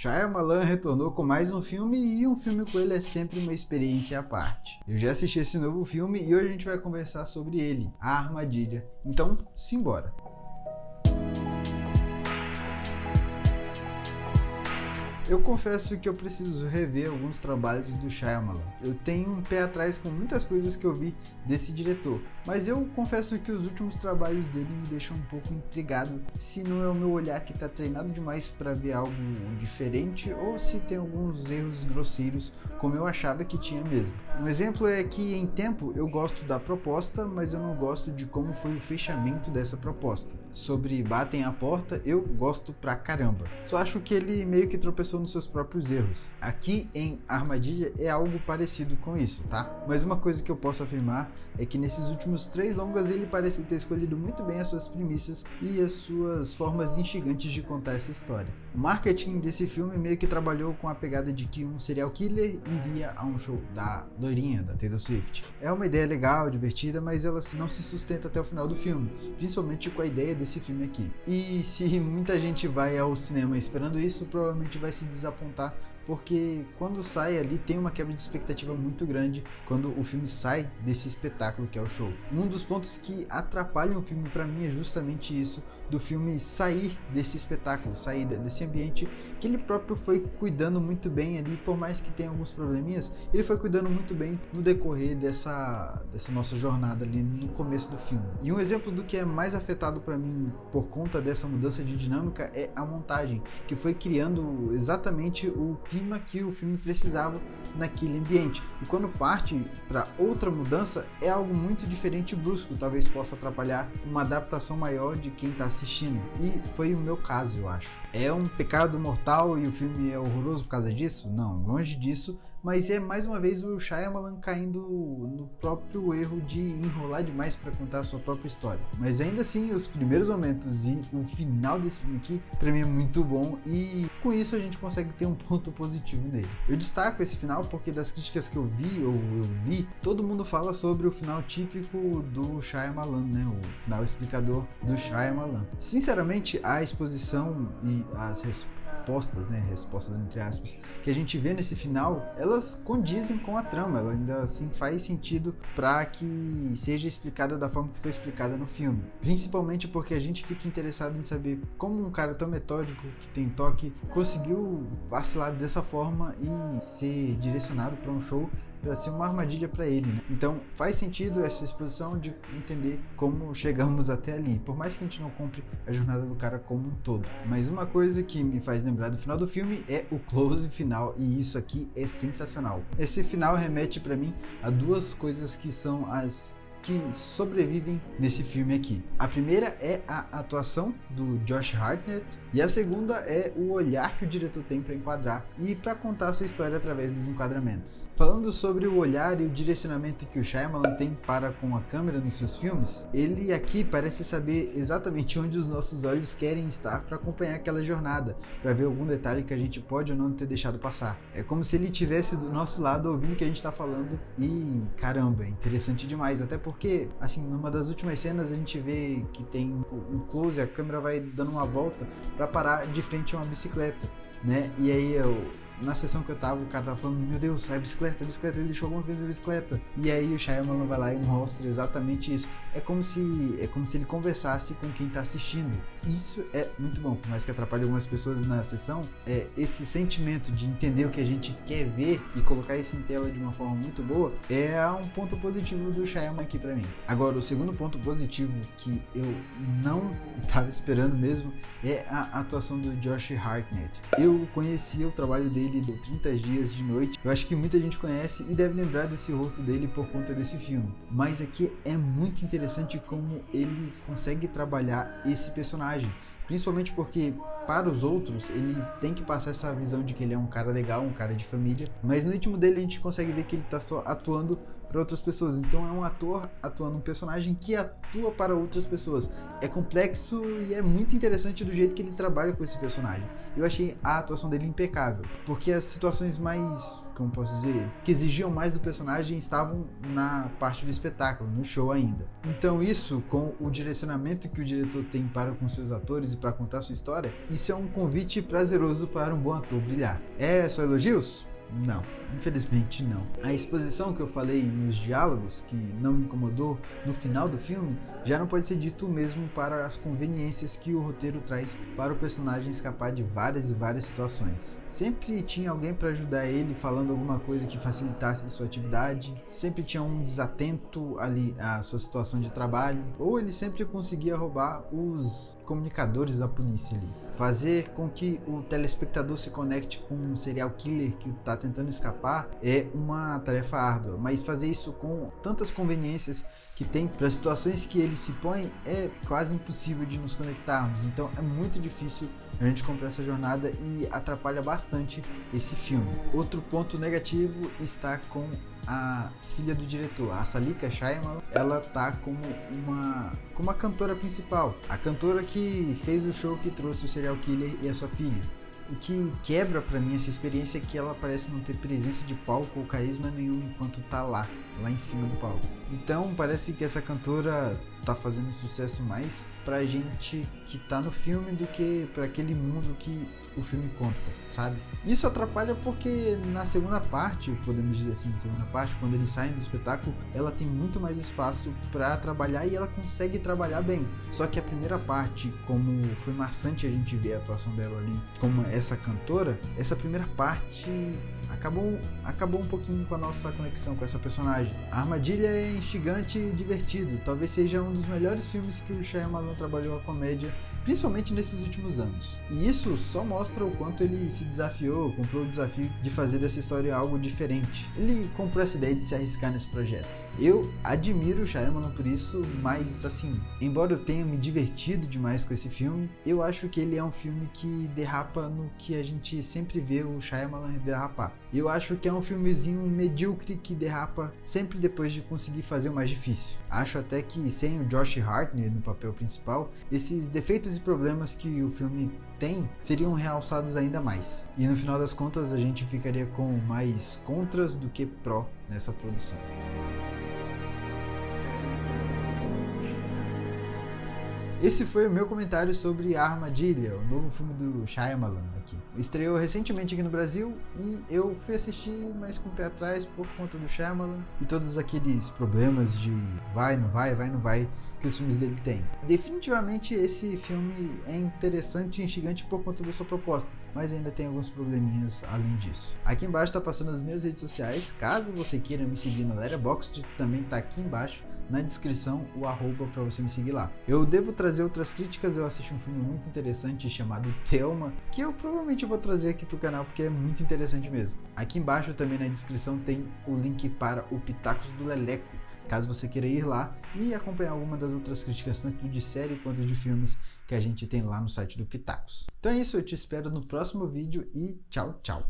Shyamalan retornou com mais um filme e um filme com ele é sempre uma experiência à parte. Eu já assisti esse novo filme e hoje a gente vai conversar sobre ele, A Armadilha. Então, simbora! Eu confesso que eu preciso rever alguns trabalhos do Shyamalan. Eu tenho um pé atrás com muitas coisas que eu vi desse diretor, mas eu confesso que os últimos trabalhos dele me deixam um pouco intrigado se não é o meu olhar que está treinado demais para ver algo diferente ou se tem alguns erros grosseiros como eu achava que tinha mesmo. Um exemplo é que em Tempo eu gosto da proposta, mas eu não gosto de como foi o fechamento dessa proposta. Sobre Batem a Porta, eu gosto pra caramba. Só acho que ele meio que tropeçou nos seus próprios erros. Aqui em Armadilha é algo parecido com isso, tá? Mas uma coisa que eu posso afirmar é que nesses últimos 3 longas ele parece ter escolhido muito bem as suas premissas e as suas formas instigantes de contar essa história. O marketing desse filme meio que trabalhou com a pegada de que um serial killer iria a um show da loirinha, da Taylor Swift. É uma ideia legal, divertida, mas ela não se sustenta até o final do filme, principalmente com a ideia desse filme aqui. E se muita gente vai ao cinema esperando isso, provavelmente vai se desapontar, porque quando sai ali tem uma quebra de expectativa muito grande quando o filme sai desse espetáculo que é o show. Um dos pontos que atrapalham o filme pra mim é justamente isso, do filme sair desse espetáculo, sair desse ambiente que ele próprio foi cuidando muito bem ali, por mais que tenha alguns probleminhas, ele foi cuidando muito bem no decorrer dessa nossa jornada ali no começo do filme. E um exemplo do que é mais afetado pra mim por conta dessa mudança de dinâmica é a montagem, que foi criando exatamente o clima que o filme precisava naquele ambiente. E quando parte para outra mudança, é algo muito diferente e brusco, talvez possa atrapalhar uma adaptação maior de quem está assistindo. E foi o meu caso, eu acho. É um pecado mortal e o filme é horroroso por causa disso? Não, longe disso. Mas é mais uma vez o Shyamalan caindo no próprio erro de enrolar demais para contar a sua própria história. Mas ainda assim, os primeiros momentos e o final desse filme aqui, para mim é muito bom e com isso a gente consegue ter um ponto positivo nele. Eu destaco esse final porque das críticas que eu vi ou eu li, todo mundo fala sobre o final típico do Shyamalan, né? O final explicador do Shyamalan. Sinceramente, a exposição e as respostas entre aspas, que a gente vê nesse final, elas condizem com a trama, ela ainda assim faz sentido para que seja explicada da forma que foi explicada no filme. Principalmente porque a gente fica interessado em saber como um cara tão metódico, que tem toque, conseguiu vacilar dessa forma e ser direcionado para um show para ser uma armadilha para ele, né? Então faz sentido essa exposição de entender como chegamos até ali, por mais que a gente não compre a jornada do cara como um todo. Mas uma coisa que me faz lembrar do final do filme é o close final, e isso aqui é sensacional. Esse final remete para mim a duas coisas que são as que sobrevivem nesse filme aqui. A primeira é a atuação do Josh Hartnett e a segunda é o olhar que o diretor tem para enquadrar e para contar a sua história através dos enquadramentos. Falando sobre o olhar e o direcionamento que o Shyamalan tem para com a câmera nos seus filmes, ele aqui parece saber exatamente onde os nossos olhos querem estar para acompanhar aquela jornada, para ver algum detalhe que a gente pode ou não ter deixado passar. É como se ele estivesse do nosso lado ouvindo o que a gente está falando e caramba, é interessante demais, até porque, assim, numa das últimas cenas a gente vê que tem um close, a câmera vai dando uma volta para parar de frente a uma bicicleta, né? E aí na sessão que eu tava, o cara tava falando, meu Deus, a bicicleta, ele deixou alguma coisa na bicicleta. E aí o Shyamalan vai lá e mostra exatamente isso. É como se ele conversasse com quem tá assistindo. Isso é muito bom, por mais que atrapalhe algumas pessoas na sessão, esse sentimento de entender o que a gente quer ver e colocar isso em tela de uma forma muito boa, é um ponto positivo do Shyamalan aqui pra mim. Agora, o segundo ponto positivo que eu não estava esperando mesmo é a atuação do Josh Hartnett. Eu conhecia o trabalho dele do 30 Dias de Noite, eu acho que muita gente conhece e deve lembrar desse rosto dele por conta desse filme, mas aqui é muito interessante como ele consegue trabalhar esse personagem, principalmente porque para os outros ele tem que passar essa visão de que ele é um cara legal, um cara de família, mas no íntimo dele a gente consegue ver que ele está só atuando para outras pessoas. Então é um ator atuando um personagem que atua para outras pessoas. É complexo e é muito interessante do jeito que ele trabalha com esse personagem. Eu achei a atuação dele impecável, porque as situações mais, como posso dizer, que exigiam mais do personagem estavam na parte do espetáculo, no show ainda. Então isso, com o direcionamento que o diretor tem para com seus atores e para contar sua história, isso é um convite prazeroso para um bom ator brilhar. É só elogios? Não, infelizmente não. A exposição que eu falei nos diálogos, que não me incomodou no final do filme, já não pode ser dito mesmo para as conveniências que o roteiro traz para o personagem escapar de várias e várias situações. Sempre tinha alguém para ajudar ele falando alguma coisa que facilitasse sua atividade, sempre tinha um desatento ali à sua situação de trabalho, ou ele sempre conseguia roubar os comunicadores da polícia ali. Fazer com que o telespectador se conecte com um serial killer que está tentando escapar é uma tarefa árdua, mas fazer isso com tantas conveniências que tem para as situações que ele se põe é quase impossível de nos conectarmos. Então é muito difícil a gente comprar essa jornada e atrapalha bastante esse filme. Outro ponto negativo está com a filha do diretor, a Salika Shyamalan. Ela tá como a cantora principal, a cantora que fez o show que trouxe o serial killer e a sua filha. O que quebra pra mim essa experiência é que ela parece não ter presença de palco ou carisma nenhum enquanto tá lá em cima do palco. Então parece que essa cantora tá fazendo sucesso mais pra gente que tá no filme do que pra aquele mundo que o filme conta, sabe? Isso atrapalha porque na segunda parte, podemos dizer assim, na segunda parte, quando eles saem do espetáculo, ela tem muito mais espaço pra trabalhar e ela consegue trabalhar bem. Só que a primeira parte, como foi maçante a gente ver a atuação dela ali como essa cantora, essa primeira parte acabou um pouquinho com a nossa conexão com essa personagem. A Armadilha é instigante e divertido, talvez seja um dos melhores filmes que o Shyamalan trabalhou a comédia, principalmente nesses últimos anos. E isso só mostra o quanto ele se desafiou, comprou o desafio de fazer dessa história algo diferente. Ele comprou essa ideia de se arriscar nesse projeto. Eu admiro o Shyamalan por isso, mas assim, embora eu tenha me divertido demais com esse filme, eu acho que ele é um filme que derrapa no que a gente sempre vê o Shyamalan derrapar. Eu acho que é um filmezinho medíocre que derrapa sempre depois de conseguir fazer o mais difícil. Acho até que sem o Josh Hartnett no papel principal, esses defeitos e problemas que o filme tem seriam realçados ainda mais. E no final das contas a gente ficaria com mais contras do que pró nessa produção. Esse foi o meu comentário sobre A Armadilha, o novo filme do Shyamalan aqui. Estreou recentemente aqui no Brasil e eu fui assistir, mas com o pé atrás por conta do Shyamalan e todos aqueles problemas de vai, não vai, que os filmes dele têm. Definitivamente esse filme é interessante e instigante por conta da sua proposta, mas ainda tem alguns probleminhas além disso. Aqui embaixo tá passando as minhas redes sociais, caso você queira me seguir no Letterboxd, também tá aqui embaixo na descrição o arroba para você me seguir lá. Eu devo trazer outras críticas, eu assisti um filme muito interessante chamado Thelma, que eu provavelmente vou trazer aqui pro canal porque é muito interessante mesmo. Aqui embaixo também na descrição tem o link para o Pitacos do Leleco, caso você queira ir lá e acompanhar alguma das outras críticas, tanto de série quanto de filmes que a gente tem lá no site do Pitacos. Então é isso, eu te espero no próximo vídeo e tchau, tchau!